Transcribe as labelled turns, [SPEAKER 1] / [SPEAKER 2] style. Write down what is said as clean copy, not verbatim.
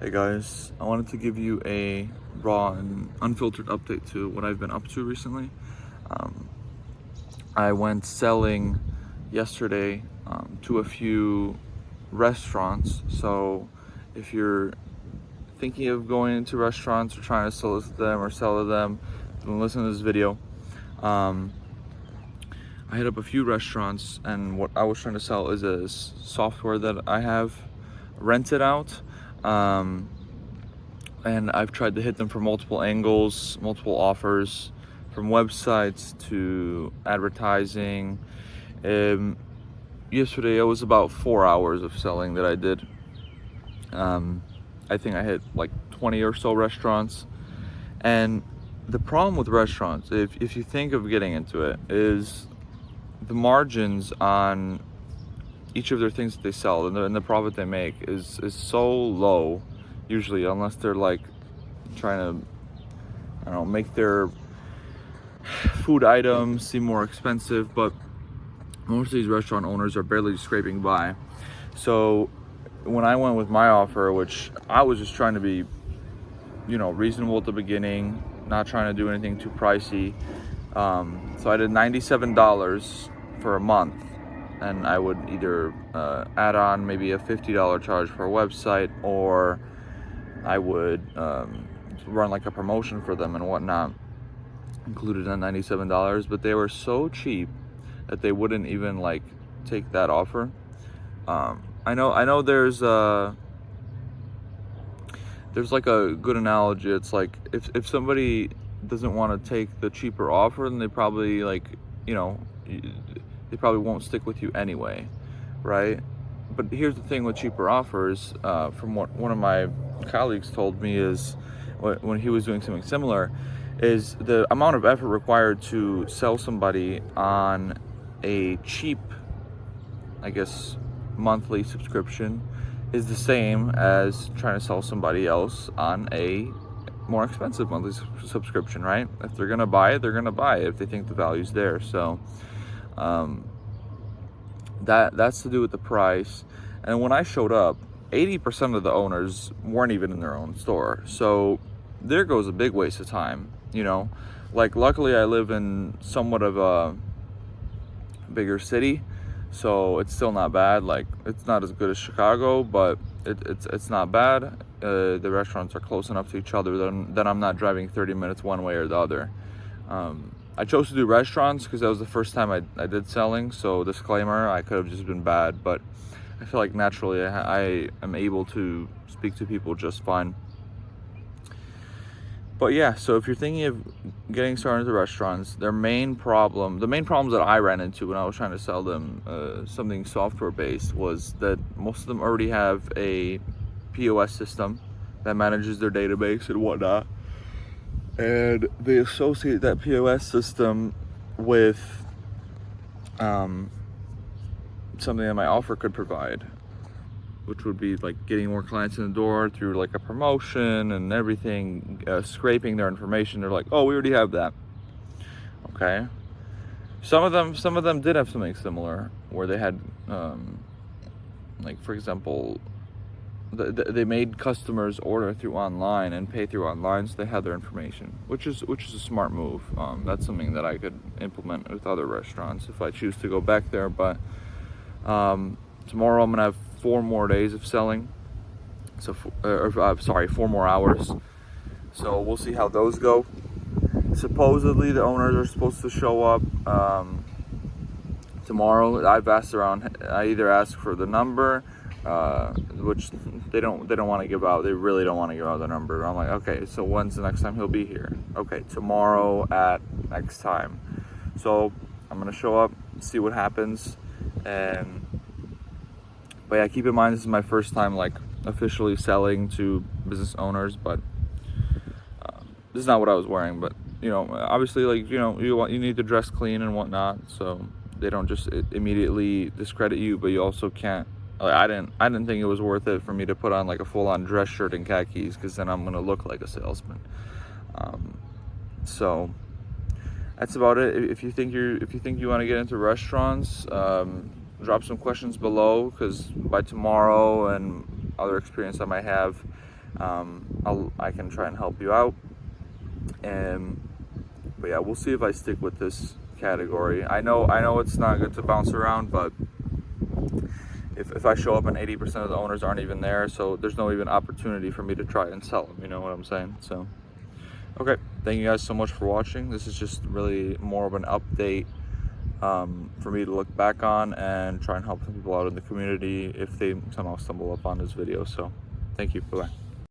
[SPEAKER 1] Hey guys, I wanted to give you a raw and unfiltered update to what I've been up to recently. Um, I went selling yesterday to a few restaurants. So if you're thinking of going into restaurants or trying to solicit them or sell to them, then listen to this video. I hit up a few restaurants, and what I was trying to sell is a software that I have rented out. And I've tried to hit them from multiple angles, multiple offers, from websites to advertising. Yesterday it was about 4 hours of selling that I did. I think I hit like 20 or so restaurants. And the problem with restaurants, if you think of getting into it, is the margins on each of their things that they sell and the profit they make is so low, usually, unless they're like trying to, I don't know, make their food items seem more expensive. But most of these restaurant owners are barely scraping by. So when I went with my offer, which I was just trying to be, reasonable at the beginning, not trying to do anything too pricey. So I did $97 for a month, and I would either add on maybe a $50 charge for a website, or I would run like a promotion for them and whatnot, included in $97. But they were so cheap that they wouldn't even like take that offer. I know there's like a good analogy. It's like if somebody doesn't want to take the cheaper offer, then they probably they probably won't stick with you anyway, right? But here's the thing with cheaper offers, from what one of my colleagues told me, is when he was doing something similar, is the amount of effort required to sell somebody on a cheap, I guess, monthly subscription is the same as trying to sell somebody else on a more expensive monthly subscription, right? If they're gonna buy it, they're gonna buy it if they think the value's there. So that's to do with the price. And when I showed up, 80% of the owners weren't even in their own store. So there goes a big waste of time, Like, luckily I live in somewhat of a bigger city, so it's still not bad. Like, it's not as good as Chicago, but it's not bad. The restaurants are close enough to each other that I'm not driving 30 minutes one way or the other. I chose to do restaurants because that was the first time I did selling, so disclaimer, I could have just been bad, but I feel like naturally I am able to speak to people just fine. But yeah, so if you're thinking of getting started into restaurants, the main problems that I ran into when I was trying to sell them something software based, was that most of them already have a POS system that manages their database and whatnot, and they associate that POS system with something that my offer could provide, which would be like getting more clients in the door through like a promotion and everything, scraping their information. They're like, oh, we already have that. Okay. Some of them did have something similar, where they had, like, for example, they made customers order through online and pay through online, so they had their information, which is a smart move. That's something that I could implement with other restaurants if I choose to go back there. But tomorrow I'm gonna have 4 more days of selling, so 4 more hours. So we'll see how those go. Supposedly the owners are supposed to show up tomorrow. I've asked around. I either ask for the number, which they don't want to give out. They really don't want to give out the number. I'm like, okay, so when's the next time he'll be here? Okay, tomorrow at next time. So I'm gonna show up, see what happens. But yeah, keep in mind, this is my first time like officially selling to business owners. But this is not what I was wearing. But obviously, like, you need to dress clean and whatnot, so they don't just immediately discredit you. But you also can't. Like, I didn't think it was worth it for me to put on like a full-on dress shirt and khakis, because then I'm gonna look like a salesman. So that's about it. If you think you want to get into restaurants, drop some questions below, because by tomorrow and other experience I might have, I can try and help you out. But yeah, we'll see if I stick with this category. I know it's not good to bounce around, but if I show up and 80% of the owners aren't even there, so there's no even opportunity for me to try and sell them, you know what I'm saying? So okay, thank you guys so much for watching. This is just really more of an update for me to look back on and try and help some people out in the community if they somehow stumble up on this video. So thank you. Bye-bye.